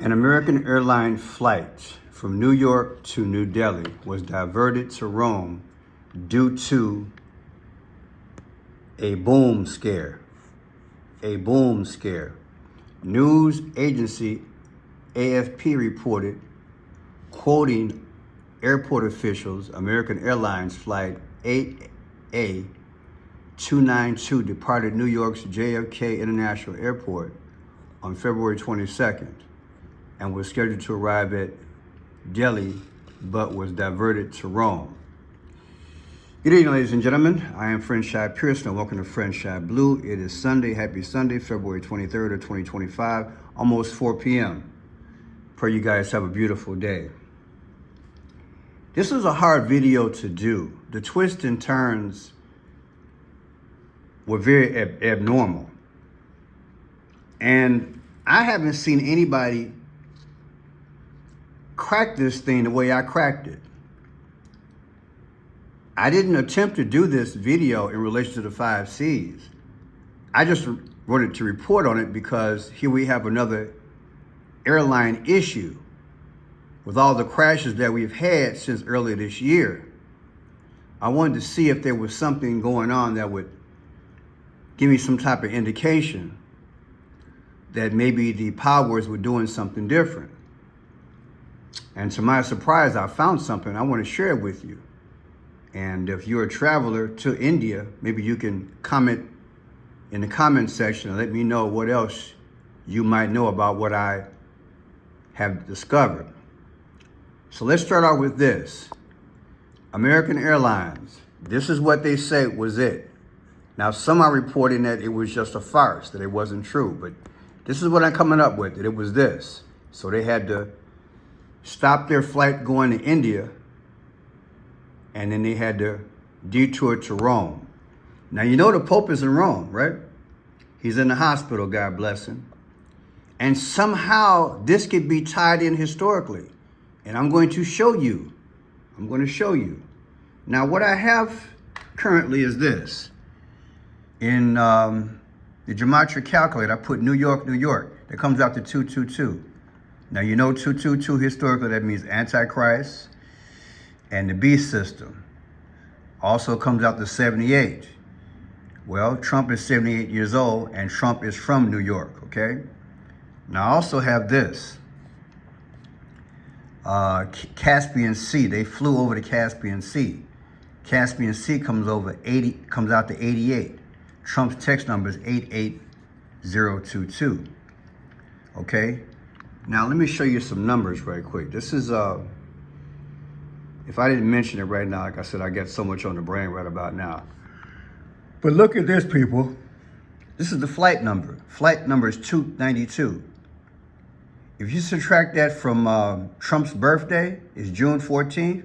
An American Airlines flight from New York to New Delhi was diverted to Rome due to a boom scare. A boom scare. News agency AFP reported, quoting airport officials, American Airlines flight 8A292 departed New York's JFK International Airport on February 22nd and was scheduled to arrive at Delhi, but was diverted to Rome. Good evening, ladies and gentlemen. I am Friend Shy Pearson, and welcome to Friend Shy Blue. It is Sunday. Happy Sunday, February 23rd of 2025, almost 4 p.m. Pray you guys have a beautiful day. This is a hard video to do. The twists and turns were very abnormal. And I haven't seen anybody crack this thing the way I cracked it. I didn't attempt to do this video in relation to the 5 C's. I just wanted to report on it because here we have another airline issue with all the crashes that we've had since earlier this year. I wanted to see if there was something going on that would give me some type of indication that maybe the powers were doing something different. And to my surprise, I found something. I want to share it with you. And if you're a traveler to India, maybe you can comment in the comment section and let me know what else you might know about what I have discovered. So let's start out with this. American Airlines, this is what they say was it. Now, some are reporting that it was just a farce, that it wasn't true, but this is what I'm coming up with, that it was this. So they had to stop their flight going to India, and then they had to detour to Rome. Now, you know the Pope is in Rome, right? He's in the hospital, God bless him. And somehow this could be tied in historically. And I'm going to show you. Now, what I have currently is this. In the Gematria calculator, I put New York, New York. That comes out to 222. Now, you know 222 historically, that means Antichrist and the beast system. Also comes out to 78. Well, Trump is 78 years old, and Trump is from New York, okay? Now, I also have this. Caspian Sea. They flew over the Caspian Sea. Caspian Sea comes out to 88. Trump's text number is 88022. Okay? Now, let me show you some numbers right quick. This is, if I didn't mention it right now, like I said, I get so much on the brain right about now. But look at this, people. This is the flight number. Flight number is 292. If you subtract that from Trump's birthday, is June 14th,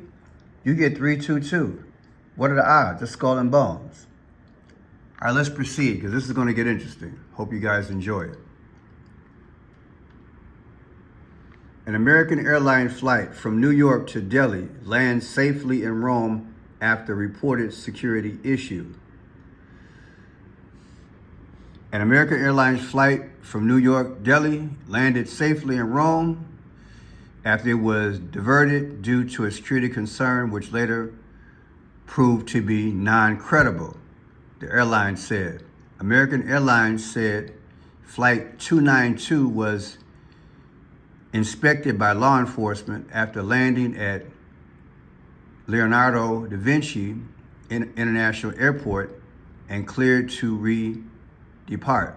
you get 322. What are the odds? It's skull and bones. All right, let's proceed, because this is going to get interesting. Hope you guys enjoy it. An American Airlines flight from New York to Delhi lands safely in Rome after reported security issue. An American Airlines flight from New York, Delhi landed safely in Rome after it was diverted due to a security concern, which later proved to be non-credible, the airline said. American Airlines said Flight 292 was inspected by law enforcement after landing at Leonardo da Vinci International Airport and cleared to depart.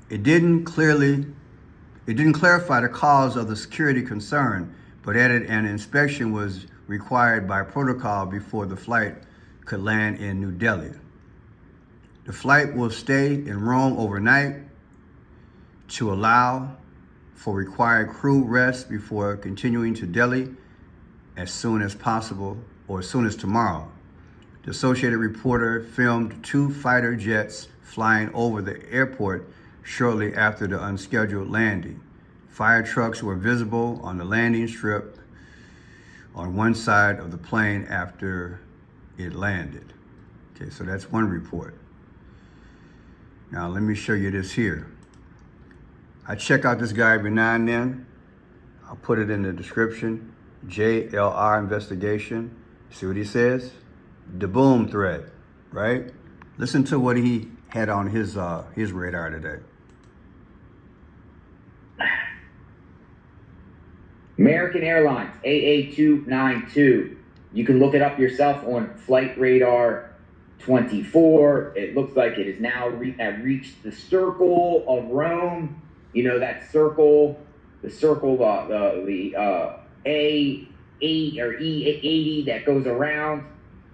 It didn't clarify the cause of the security concern, but added an inspection was required by protocol before the flight could land in New Delhi. The flight will stay in Rome overnight to allow for required crew rest before continuing to Delhi as soon as possible, or as soon as tomorrow. The Associated Reporter filmed 2 fighter jets flying over the airport shortly after the unscheduled landing. Fire trucks were visible on the landing strip on one side of the plane after it landed. Okay, so that's one report. Now let me show you this here. I check out this guy every now and then. I'll put it in the description. JLR investigation. See what he says? The boom threat, right? Listen to what he had on his radar today. American Airlines, AA292. You can look it up yourself on Flight Radar 24. It looks like it has now reached the circle of Rome. You know that circle, the circle, the A8 or E80 that goes around,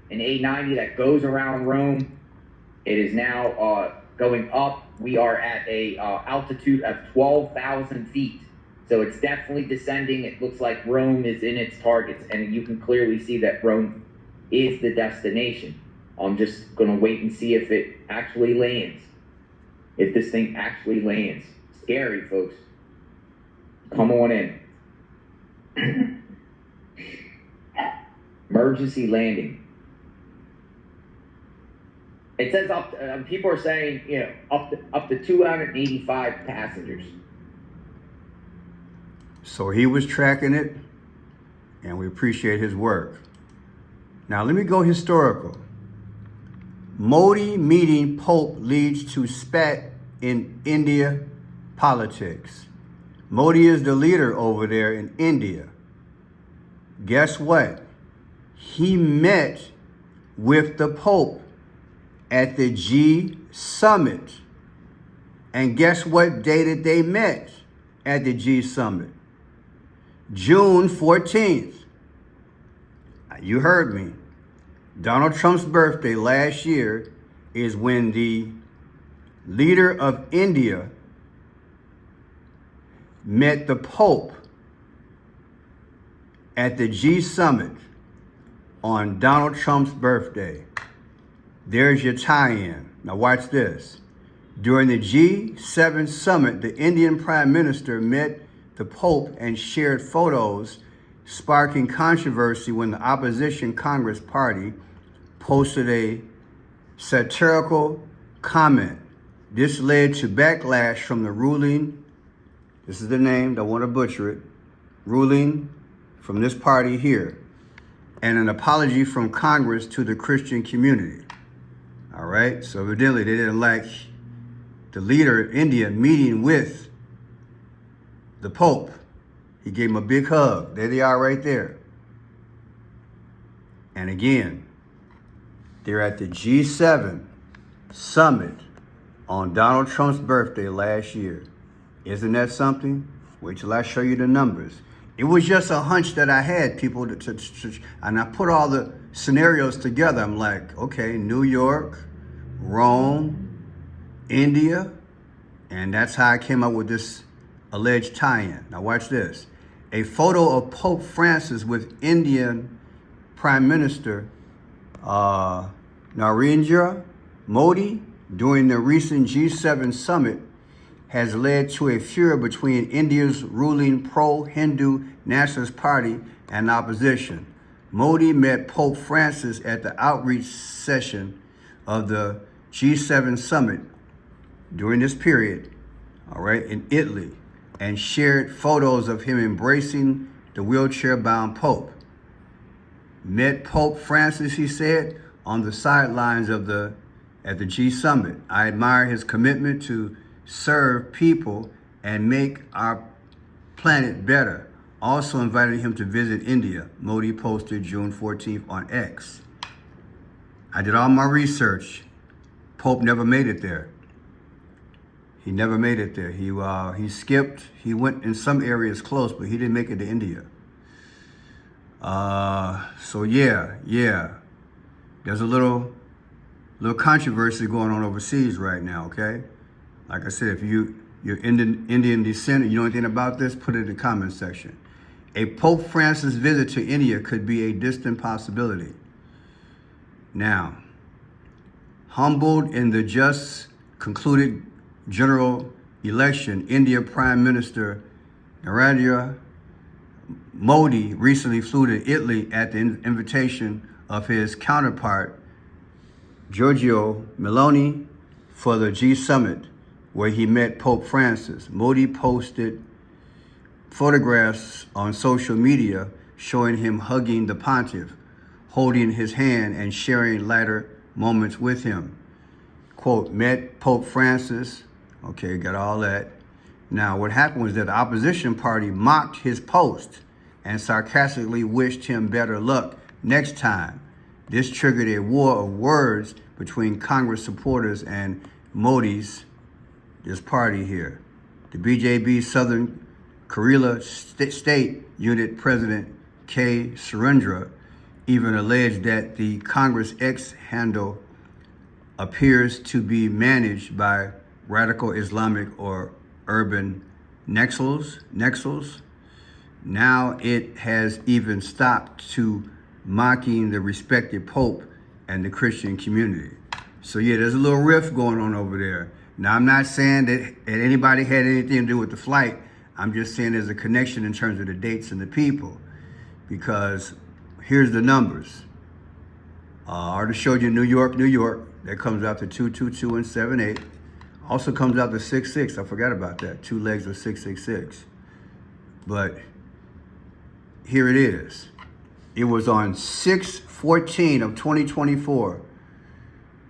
and A90 that goes around Rome. It is now going up. We are at a altitude of 12,000 feet. So it's definitely descending. It looks like Rome is in its targets, and you can clearly see that Rome is the destination. I'm just going to wait and see if it actually lands. If this thing actually lands. Scary, folks. Come on in. Emergency landing. It says people are saying, you know, up to 285 passengers. So he was tracking it, and we appreciate his work. Now let me go historical. Modi meeting Pope leads to spat in India politics. Modi is the leader over there in India. Guess what? He met with the Pope at the G Summit. And guess what day that they met at the G Summit? June 14th. You heard me. Donald Trump's birthday last year is when the leader of India met the Pope at the G Summit on Donald Trump's birthday. There's your tie-in. Now watch this. During the G7 summit, the Indian Prime Minister met the Pope and shared photos, sparking controversy when the opposition Congress Party posted a satirical comment. This led to backlash from the ruling, this is the name, don't want to butcher it, ruling from this party here, and an apology from Congress to the Christian community. All right, so evidently they didn't like the leader of India meeting with the Pope. He gave him a big hug. There they are right there. And again, they're at the G7 summit on Donald Trump's birthday last year. Isn't that something? Wait till I show you the numbers. It was just a hunch that I had, people, and I put all the scenarios together. I'm like, okay, New York, Rome, India, and that's how I came up with this alleged tie-in. Now watch this. A photo of Pope Francis with Indian Prime Minister Narendra Modi during the recent G7 summit has led to a furor between India's ruling pro-Hindu Nationalist Party and opposition. Modi met Pope Francis at the outreach session of the G7 summit during this period, all right, in Italy, and shared photos of him embracing the wheelchair-bound Pope. Met Pope Francis, he said, on the sidelines at the G Summit. I admire his commitment to serve people and make our planet better. Also invited him to visit India, Modi posted June 14th on X. I did all my research. Pope never made it there. He never made it there. He skipped. He went in some areas close, but he didn't make it to India. So yeah. There's a little controversy going on overseas right now, okay? Like I said, if you're Indian descent and you know anything about this, put it in the comment section. A Pope Francis visit to India could be a distant possibility. Now, humbled in the just concluded general election, India Prime Minister Narendra Modi recently flew to Italy at the invitation of his counterpart, Giorgio Meloni, for the G Summit, where he met Pope Francis. Modi posted photographs on social media showing him hugging the pontiff, holding his hand and sharing latter moments with him. Quote, met Pope Francis. Okay, got all that. Now, what happened was that the opposition party mocked his post and sarcastically wished him better luck next time. This triggered a war of words between Congress supporters and Modi's, this party here. The BJP Southern Kerala State Unit President K. Surendra even alleged that the Congress X handle appears to be managed by radical Islamic or urban nexus. Now it has even stopped to mocking the respected Pope and the Christian community. So yeah, there's a little rift going on over there. Now, I'm not saying that anybody had anything to do with the flight. I'm just saying there's a connection in terms of the dates and the people. Because here's the numbers. I already showed you New York. That comes out to 222 and 78. Also comes out to 66. I forgot about that. Two legs of 666. But here it is. It was on 6/14 of 2024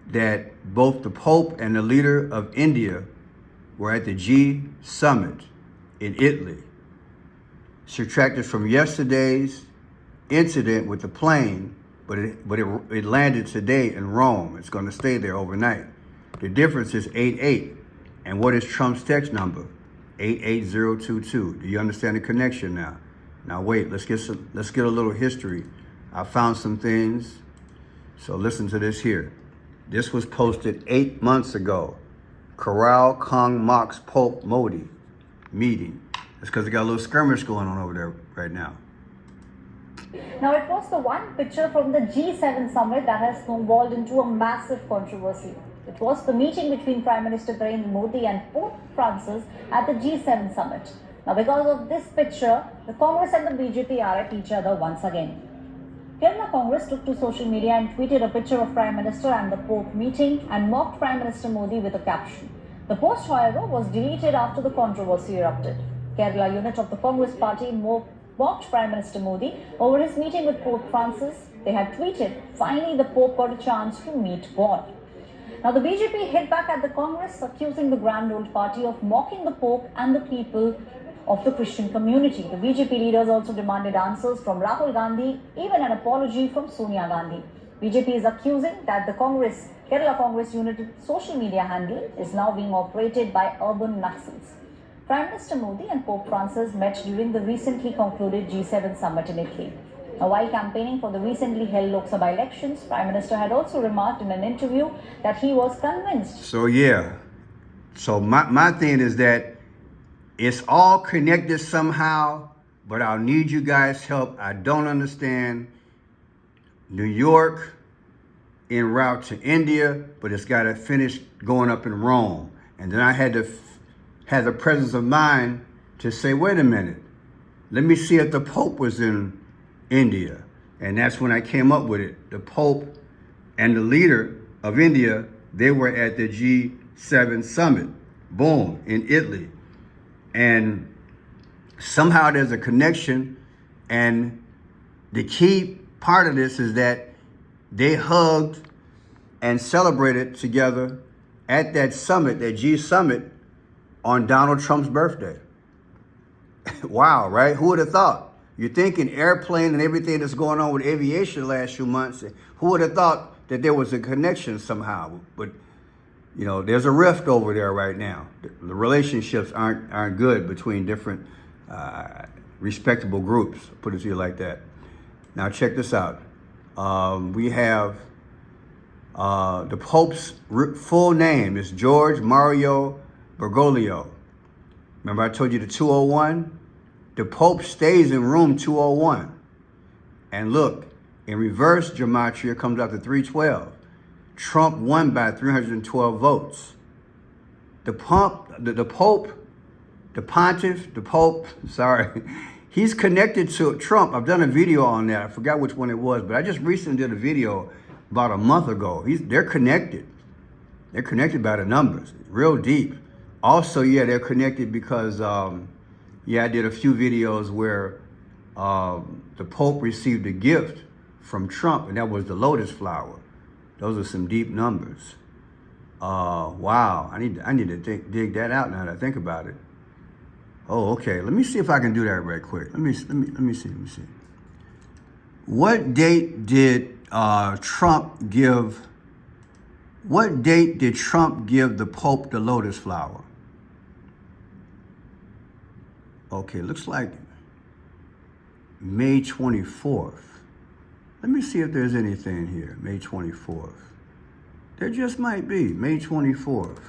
that both the Pope and the leader of India were at the G summit in Italy. Subtracted from yesterday's incident with the plane, but it landed today in Rome. It's going to stay there overnight. The difference is 88. And what is Trump's text number? 88022. Do you understand the connection now? Now wait, let's get a little history. I found some things. So listen to this here. This was posted 8 months ago. Corral Kong mocks Pope Modi meeting. That's because they got a little skirmish going on over there right now. Now, it was the one picture from the G7 summit that has snowballed into a massive controversy. It was the meeting between Prime Minister Narendra Modi and Pope Francis at the G7 summit. Now, because of this picture, the Congress and the BJP are at each other once again. Kerala Congress took to social media and tweeted a picture of Prime Minister and the Pope meeting and mocked Prime Minister Modi with a caption. The post, however, was deleted after the controversy erupted. Kerala unit of the Congress party mocked Prime Minister Modi over his meeting with Pope Francis. They had tweeted, finally the Pope got a chance to meet God. Now the BJP hit back at the Congress, accusing the Grand Old Party of mocking the Pope and the people of the Christian community. The BJP leaders also demanded answers from Rahul Gandhi, even an apology from Sonia Gandhi. BJP is accusing that the Kerala Congress unit social media handle is now being operated by urban Naxals. Prime Minister Modi and Pope Francis met during the recently concluded G7 summit in Italy. Now, while campaigning for the recently held Lok Sabha elections, Prime Minister had also remarked in an interview that he was convinced. So yeah, so my thing is that it's all connected somehow, but I'll need you guys' help. I don't understand New York en route to India, but it's got to finish going up in Rome. And then I had to have the presence of mind to say, wait a minute, let me see if the Pope was in India. And that's when I came up with it. The Pope and the leader of India, they were at the G7 summit, boom, in Italy. And somehow there's a connection, and the key part of this is that they hugged and celebrated together at that summit, that G summit, on Donald Trump's birthday. Wow, right? Who would have thought? You're thinking airplane and everything that's going on with aviation the last few months. Who would have thought that there was a connection somehow? But you know, there's a rift over there right now. The relationships aren't good between different respectable groups, put it to you like that. Now check this out. We have the Pope's full name is George Mario Bergoglio. Remember I told you the 201? The Pope stays in room 201. And look, in reverse Gematria comes out to 312. Trump won by 312 votes. The Pope, he's connected to Trump. I've done a video on that. I forgot which one it was, but I just recently did a video about a month ago. They're connected. They're connected by the numbers, real deep. Also, yeah, they're connected because, yeah, I did a few videos where the Pope received a gift from Trump, and that was the lotus flower. Those are some deep numbers. Wow, I need to dig that out now that I think about it. Oh, okay. Let me see if I can do that right quick. Let me see. What date did Trump give? What date did Trump give the Pope the lotus flower? Okay, looks like May 24th. Let me see if there's anything here. May 24th. There just might be. May 24th.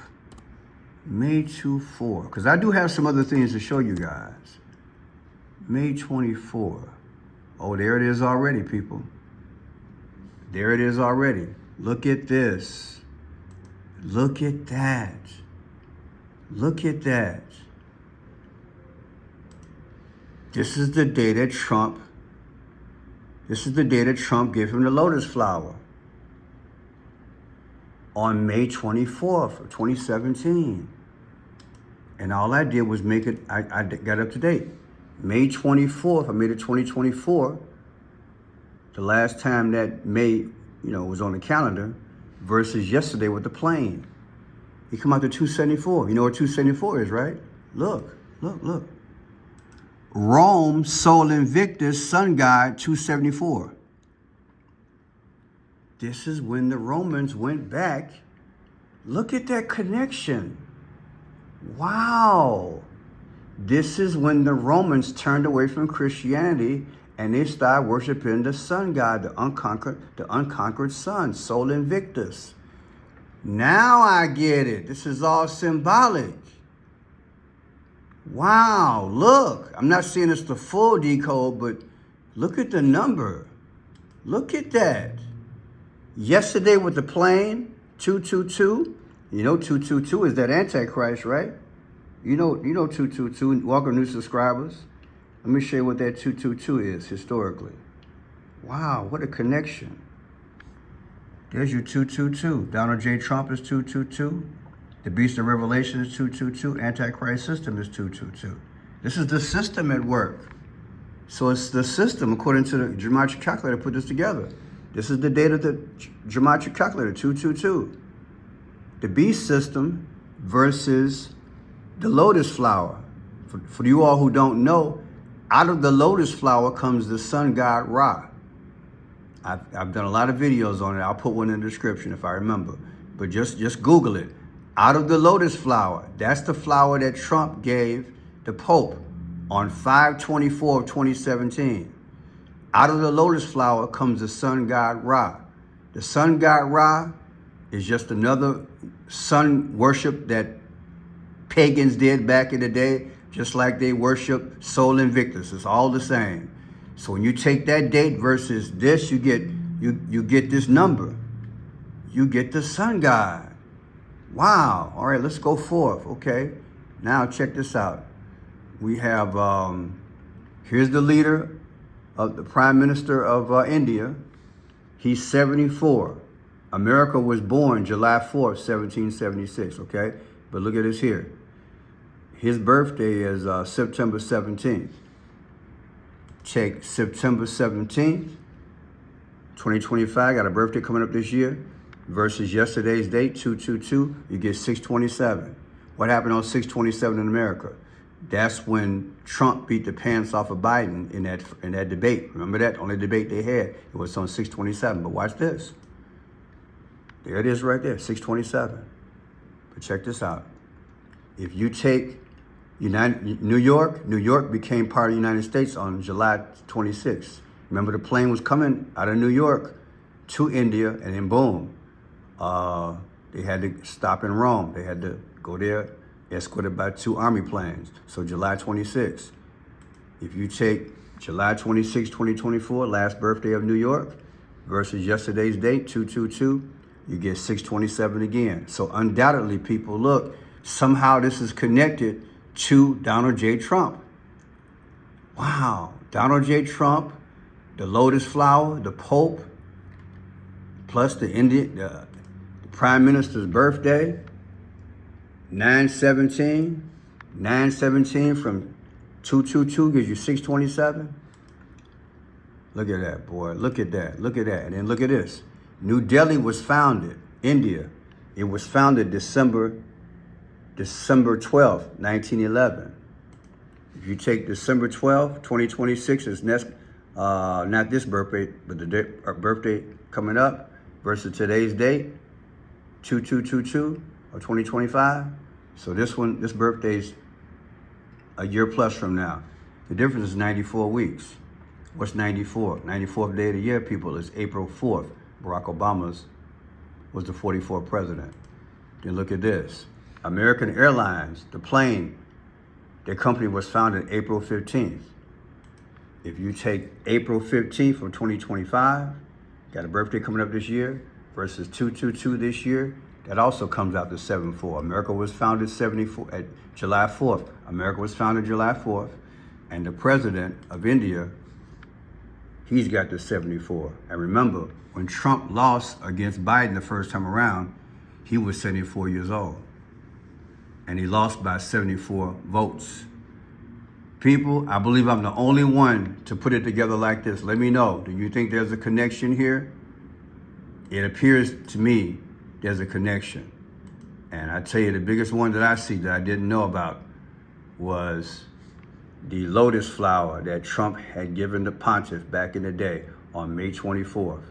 May 24th. Because I do have some other things to show you guys. May 24th. Oh, there it is already, people. There it is already. Look at this. Look at that. Look at that. This is the day that Trump gave him the lotus flower. On May 24th of 2017. And all I did was make it, I got up to date. May 24th, I made it 2024. The last time that May, was on the calendar versus yesterday with the plane. He come out to 274. You know what 274 is, right? Look. Rome, Sol Invictus, Sun God, 274. This is when the Romans went back. Look at that connection. Wow. This is when the Romans turned away from Christianity and they started worshiping the sun god, the unconquered sun, Sol Invictus. Now I get it. This is all symbolic. Wow, look. I'm not saying it's the full decode, but look at the number. Look at that. Yesterday with the plane, 222. You know 222 is that Antichrist, right? You know 222, welcome new subscribers. Let me show you what that 222 is historically. Wow, what a connection. There's your 222. Donald J. Trump is 222. The Beast of Revelation is 222. Antichrist system is 222. This is the system at work. So it's the system, according to the Gematria calculator, put this together. This is the date of the Gematria calculator, 222. The beast system versus the lotus flower. For you all who don't know, out of the lotus flower comes the sun god Ra. I've done a lot of videos on it. I'll put one in the description if I remember. But just Google it. Out of the lotus flower, that's the flower that Trump gave the Pope on 5/24 of 2017. Out of the lotus flower comes the sun god Ra. The sun god Ra is just another sun worship that pagans did back in the day, just like they worship Sol Invictus. It's all the same. So when you take that date versus this, you get this number. You get the sun god. Wow. All right, let's go forth. Okay. Now check this out. We have, here's the leader of the Prime Minister of India. He's 74. America was born July 4th, 1776, okay? But look at this here. His birthday is September 17th. Check September 17th, 2025. Got a birthday coming up this year. Versus yesterday's date, 222, you get 627. What happened on 627 in America? That's when Trump beat the pants off of Biden in that debate. Remember that? Only debate they had. It was on 627. But watch this. There it is right there, 627. But check this out. If you take New York became part of the United States on July 26th. Remember the plane was coming out of New York to India, and then boom. They had to stop in Rome. They had to go there, escorted by 2 army planes. So July 26th. If you take July 26, 2024, last birthday of New York, versus yesterday's date, 222, you get 627 again. So undoubtedly, people, look, somehow this is connected to Donald J. Trump. Wow. Donald J. Trump, the lotus flower, the Pope, plus the Prime Minister's birthday. 917. 917 from 222 gives you 627. Look at that, boy. Look at that. Look at that. And then look at this. New Delhi was founded, India. It was founded December 12th, 1911. If you take December 12th, 2026 is next, not this birthday, but the birthday coming up versus today's date, 2222 of 2025. So this birthday's a year plus from now. The difference is 94 weeks. What's 94? 94th day of the year, people, is April 4th. Barack Obama's was the 44th president. Then look at this. American Airlines, the plane, their company was founded April 15th. If you take April 15th from 2025, got a birthday coming up this year, versus 222 this year, that also comes out to 74. America was founded July 4th. America was founded July 4th, and the president of India, he's got the 74. And remember, when Trump lost against Biden the first time around, he was 74 years old. And he lost by 74 votes. People, I believe I'm the only one to put it together like this. Let me know, do you think there's a connection here? It appears to me there's a connection. And I tell you, the biggest one that I see that I didn't know about was the lotus flower that Trump had given the pontiff back in the day on May 24th.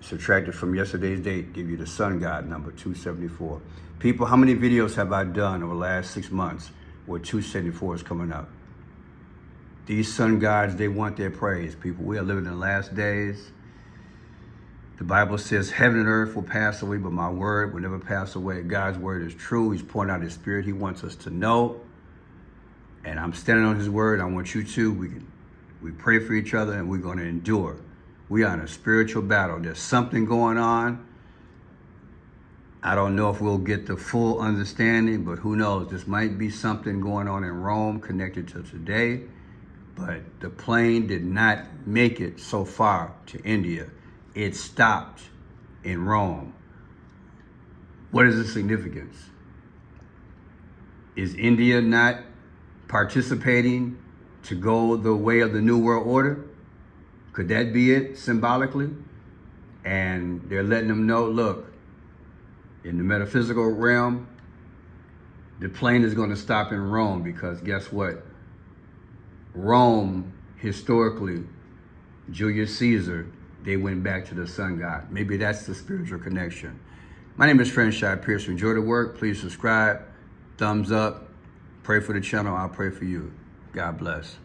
Subtracted from yesterday's date, give you the sun god number 274. People, how many videos have I done over the last 6 months where 274 is coming up? These sun gods, they want their praise, people. We are living in the last days. The Bible says heaven and earth will pass away, but my word will never pass away. God's word is true. He's pouring out his spirit. He wants us to know. And I'm standing on his word. I want you to. We pray for each other, and we're going to endure. We are in a spiritual battle. There's something going on. I don't know if we'll get the full understanding, but who knows? This might be something going on in Rome connected to today. But the plane did not make it so far to India. It stopped in Rome. What is the significance? Is India not participating to go the way of the New World Order? Could that be it symbolically? And they're letting them know, look, in the metaphysical realm, the plane is going to stop in Rome because guess what? Rome, historically, Julius Caesar, they went back to the sun god. Maybe that's the spiritual connection. My name is Franchise Pierce. Enjoy the work. Please subscribe, thumbs up, pray for the channel. I'll pray for you. God bless.